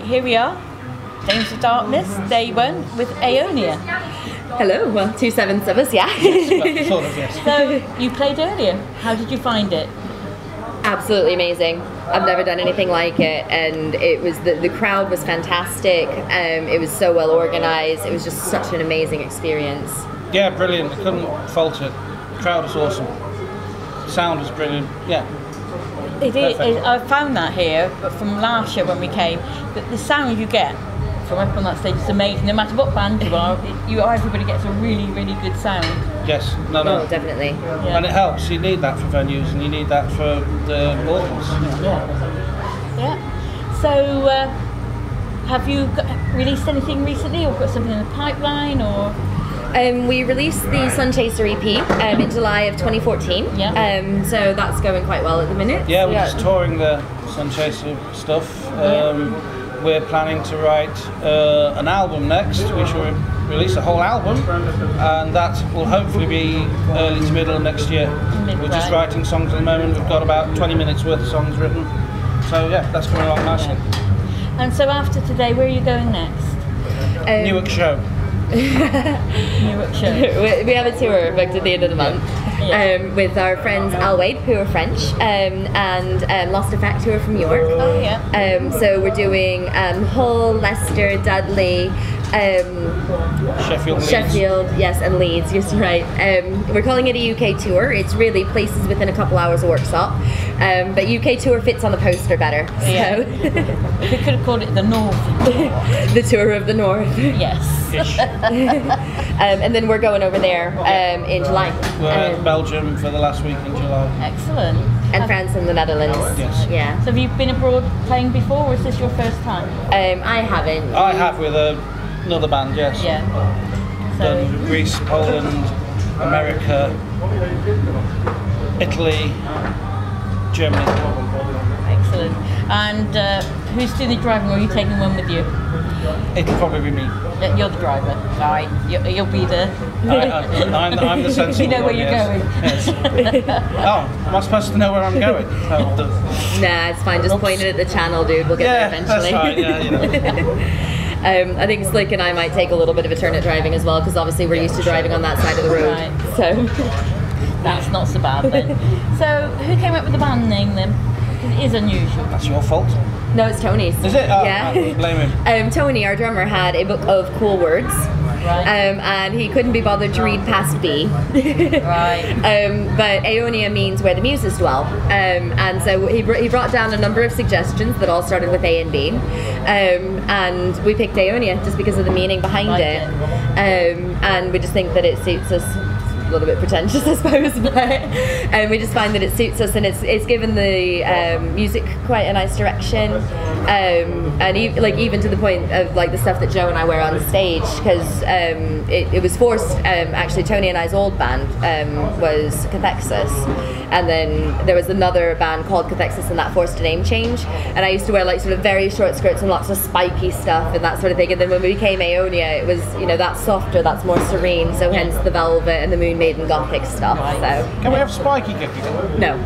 here we are, Dames of Darkness, day one with Aonia. Hello, well, 2 7s of us, yeah. Yes, sort of, yes. So, you played earlier. How did you find it? Absolutely amazing. I've never done anything like it, and it was the crowd was fantastic. It was so well organised. It was just such an amazing experience. Yeah, brilliant. I couldn't fault it. The crowd was awesome. Sound was brilliant. Yeah. It is. I found that here, but from last year when we came, that the sound you get from up on that stage is amazing. No matter what band you are, everybody gets a really, really good sound. Yes, no. Oh, definitely. Yeah. And it helps. You need that for venues, and you need that for the audience. Yeah. So, have you released anything recently, or got something in the pipeline, or? We released the Sun Chaser EP in July of 2014. Yeah. So that's going quite well at the minute. Yeah, we're just touring the Sun Chaser stuff. We're planning to write an album next, which will release a whole album, and that will hopefully be early to middle of next year. We're just writing songs at the moment. We've got about 20 minutes worth of songs written. So yeah, that's coming along nicely. And so after today, where are you going next? Newark show. Newark show. We have a tour booked at the end of the month with our friends Al Wade, who are French, and Lost Effect, who are from York. Oh yeah. So we're doing Hull, Leicester, Dudley, Sheffield, yes, and Leeds. You're right. We're calling it a UK tour. It's really places within a couple hours of workshop, but UK tour fits on the poster better. So. Yeah. We could have called it the North. The tour of the North. Yes. And then we're going over there in July. We're in Belgium for the last week in July. Excellent. And France and the Netherlands. Yes. Yeah. So have you been abroad playing before, or is this your first time? I haven't. I have with another band, yes. Yeah. Done Greece, Poland, America, Italy, Germany. Excellent. And who's doing the driving, or are you taking one with you? It'll probably be me. You're the driver. Right. You'll be the... I'm the sensible You know where one, you're yes. going. Yes. Oh, am I supposed to know where I'm going? Nah, it's fine. Just point it at the channel, dude. We'll get there eventually. That's right. Yeah, you know. I think Slick and I might take a little bit of a turn at driving as well, because obviously we're used to driving on that side of the road. Right. So That's not so bad then. So who came up with the band name then? It is unusual. That's your fault. no, it's Tony's. Is it? Oh, yeah. I blame him. Tony, our drummer, had a book of cool words. Right. And he couldn't be bothered to read past B. Right. But Aonia means where the muses dwell. And so he brought down a number of suggestions that all started with A and B. And we picked Aonia just because of the meaning behind it. And we just think that it suits us. A little bit pretentious, I suppose, but we just find that it suits us, and it's given the music quite a nice direction, and even to the point of like the stuff that Joe and I wear on stage, because it was forced. Actually, Tony and I's old band was Cathexis, and then there was another band called Cathexis, and that forced a name change. And I used to wear like sort of very short skirts and lots of spiky stuff and that sort of thing. And then when we became Aonia, it was that's softer, that's more serene. So hence the velvet and the Moon Maiden Gothic stuff. So Can we have spiky cookies? no.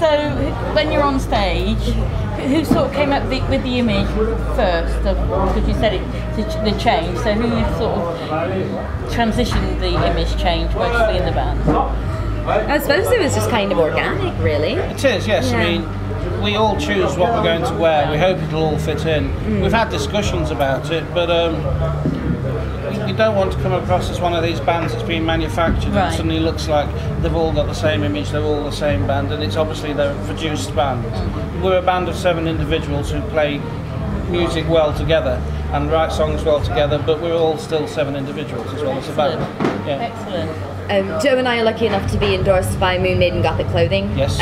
So when you're on stage, who sort of came up with the image first? Because you said the change. So who sort of transitioned the image change mostly in the band? I suppose it was just kind of organic, really. It is, yes. Yeah. I mean, we all choose what we're going to wear. We hope it'll all fit in. We've had discussions about it, but we don't want to come across as one of these bands that's been manufactured and suddenly looks like they've all got the same image, they're all the same band, and it's obviously they're a produced band. We're a band of 7 individuals who play music well together and write songs well together, but we're all still 7 individuals as well as a band. Yeah. Excellent. Joe and I are lucky enough to be endorsed by Moon Maiden Gothic Clothing. Yes.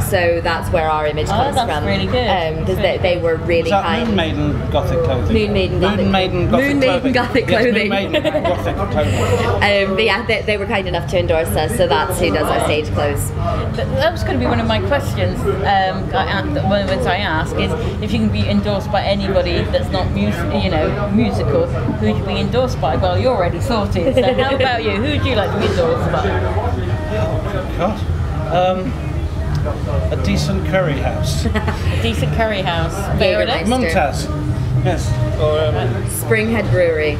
So that's where our image comes that's from. really good. Because they were really kind. Moon Maiden Gothic Clothing. Moon Maiden Gothic. Moon Maiden Gothic Clothing. Yes, Moon Maiden Gothic Clothing. But yeah, they were kind enough to endorse us, so that's who does our stage clothes. That was going to be one of my questions. Once I ask is if you can be endorsed by anybody that's not musical, who would you be endorsed by? Well, you're already sorted. So how about you? Who would you like to be endorsed by? God. A decent curry house. A decent curry house. Fair enough. Mumtaz. Yes. Or Springhead Brewery.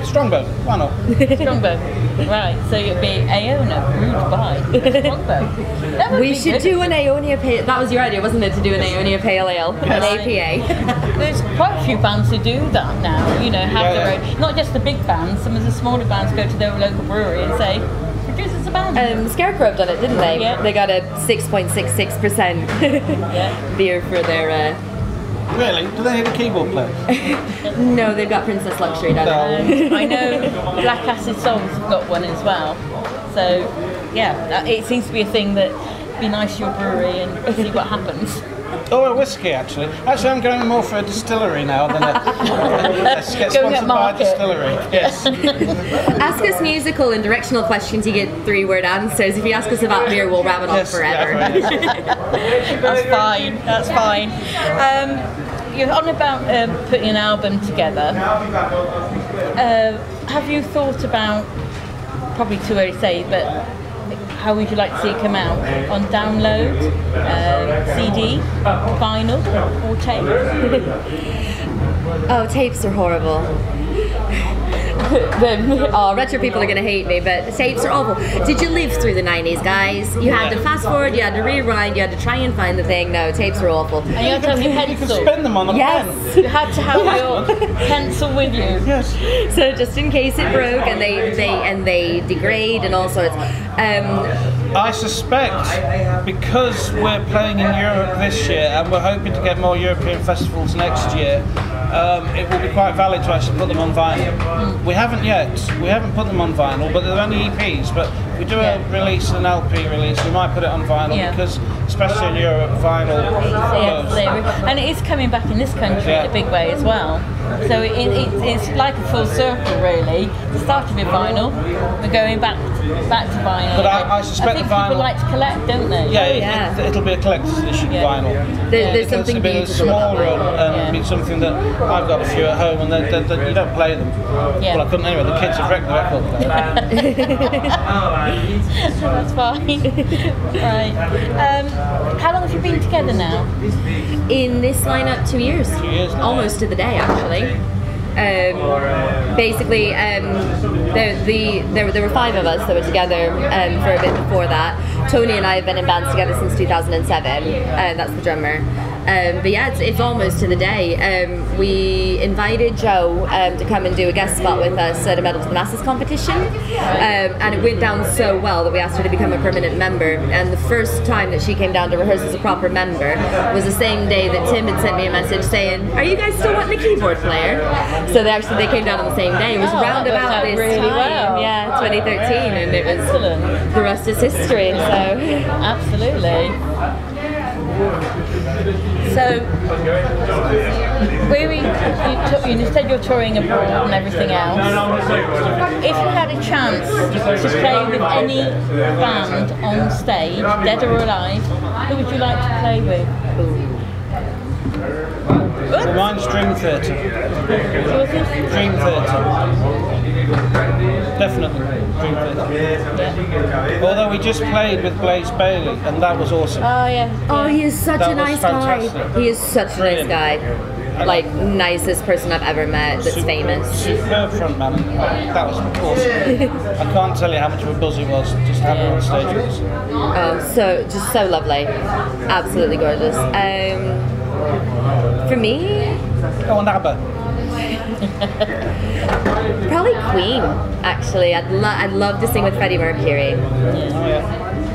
Strongbow. Why not? Strongbow. Right, so it'd be Aonia brewed by Strongbow. We should do an Aonia Pale. That was your idea, wasn't it, to do an Aonia Pale Ale, an APA? There's quite a few bands who do that now. You know, have their own. Not just the big bands. Some of the smaller bands go to their local brewery and say, "Produce us a band." Scarecrow have done it, didn't they? Yeah. They got a 6.66% beer for their. Really? Do they have a keyboard player? No, they've got Princess Luxury down there. I know Black Acid Souls have got one as well. So, yeah, it seems to be a thing that be nice to your brewery and see what happens. Or a whiskey, actually. Actually, I'm going more for a distillery now than let's get sponsored by a distillery. Yes. Ask us musical and directional questions, you get 3-word answers. If you ask us about beer, we'll rattle on forever. That's fine. That's fine. You're on about putting an album together. Have you thought about, probably too early to say, but how would you like to see it come out? On download, CD, vinyl, or tape? Oh, tapes are horrible. Retro people are going to hate me, but tapes are awful. Did you live through the 90s, guys? You had to fast forward, you had to rewind, you had to try and find the thing. No, tapes are awful. And you had to have your pencil. You could spin them on a pen. You had to have your pencil with you. Yes. So just in case it broke, and they degrade and all sorts. I suspect because we're playing in Europe this year and we're hoping to get more European festivals next year, it will be quite valid to actually put them on vinyl. We haven't yet. We haven't put them on vinyl, but they're only EPs. But if we do a release, an LP release, we might put it on vinyl because, especially in Europe, vinyl. And it is coming back in this country in a big way as well. So it's like a full circle, really. It started with vinyl. We're going back to vinyl. But I suspect think the vinyl. people like to collect, don't they? Yeah, it'll be a collector's edition vinyl. There's something it'll be a beautiful small about run and be something that I've got a few at home, and you don't play them. Yeah. Well, I couldn't anyway. The kids have wrecked the record player. That's fine. Right. How long have you been together now? In this lineup, 2 years. 2 years now. Almost to the day, actually. Basically, there were 5 of us that were together for a bit before that. Tony and I have been in bands together since 2007. That's the drummer. But yeah, it's almost to the day. We invited Joe to come and do a guest spot with us at a Medal to the Masses competition, and it went down so well that we asked her to become a permanent member. And the first time that she came down to rehearse as a proper member was the same day that Tim had sent me a message saying, "Are you guys still wanting a keyboard player?" So they came down on the same day. It was round about this really time, well. 2013, and it was excellent. The rest is history. So absolutely. So, you said you're touring abroad and everything else. If you had a chance to play with any band on stage, dead or alive, who would you like to play with? Well, mine's Dream Theatre. Dream Theatre. Definitely Dream Theatre. Yeah. Although we just played with Blaze Bailey and that was awesome. Oh yeah. Oh, he is such a nice guy. Fantastic. He is such a nice guy. Like, nicest person I've ever met that's famous. Superb frontman. That was awesome. I can't tell you how much of a buzz it was just having him on stage with us. Oh, just so lovely. Absolutely gorgeous. For me, Oh, and ABBA. probably Queen. Actually, I'd love to sing with Freddie Mercury. Oh, yeah.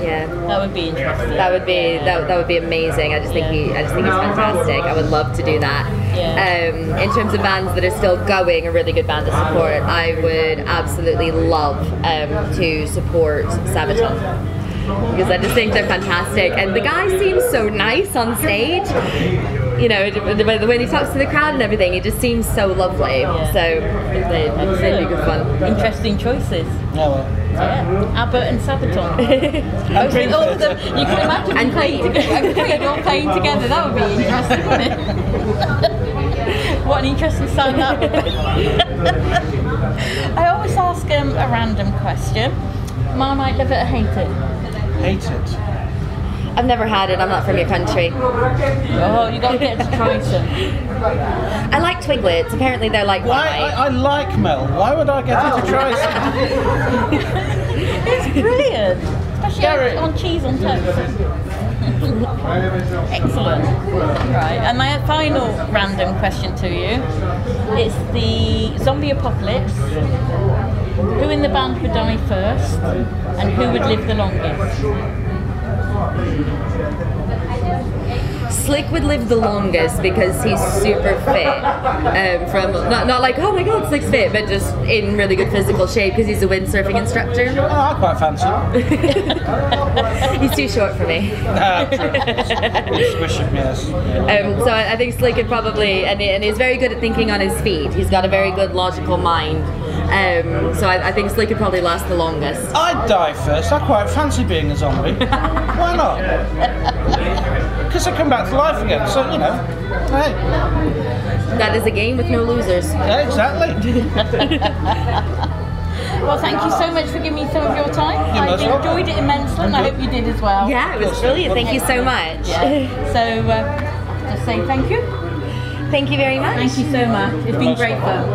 Yeah, That would be interesting. that would be amazing. I just think he's fantastic. I would love to do that. Yeah. In terms of bands that are still going, a really good band to support, I would absolutely love to support Sabaton. Because I just think they're fantastic, and the guy seems so nice on stage. You know, when he talks to the crowd and everything, he just seems so lovely. Yeah. So they'd be good fun. Interesting choices. Oh, well. Yeah, Abbott and Sabaton. And Dream All of them, Theatre. you can imagine And them playing Queen. together. Queen all playing together. That would be interesting, wouldn't it? What an interesting sign that would be. I always ask a random question. Marmite, love it or hate it? Hate it. I've never had it. I'm not from your country. Oh, you got to get to try some. I like twiglets. Apparently they're like Why? I like Mel. Why would I get her to try some? It's brilliant. Especially on cheese on toast. Excellent. Right, and my final random question to you. It's the zombie apocalypse. Who in the band would die first? And who would live the longest? Slick would live the longest because he's super fit. From not like, oh my god, Slick's fit, but just in really good physical shape because he's a windsurfing instructor. Oh, I quite fancy him. He's too short for me. He's squishing, yes. So I think Slick could probably, and he's very good at thinking on his feet. He's got a very good logical mind. So I think Slick could probably last the longest. I'd die first. I quite fancy being a zombie. Why not? Because I come back to life again, so, you know, hey. That is a game with no losers. Yeah, exactly. Well, thank you so much for giving me some of your time. You're I most welcome. enjoyed it immensely, and I hope you did as well. Yeah, it was brilliant. Thank you so much. Yeah. So, just say thank you. Thank you very much. Thank you so much. It's been great fun.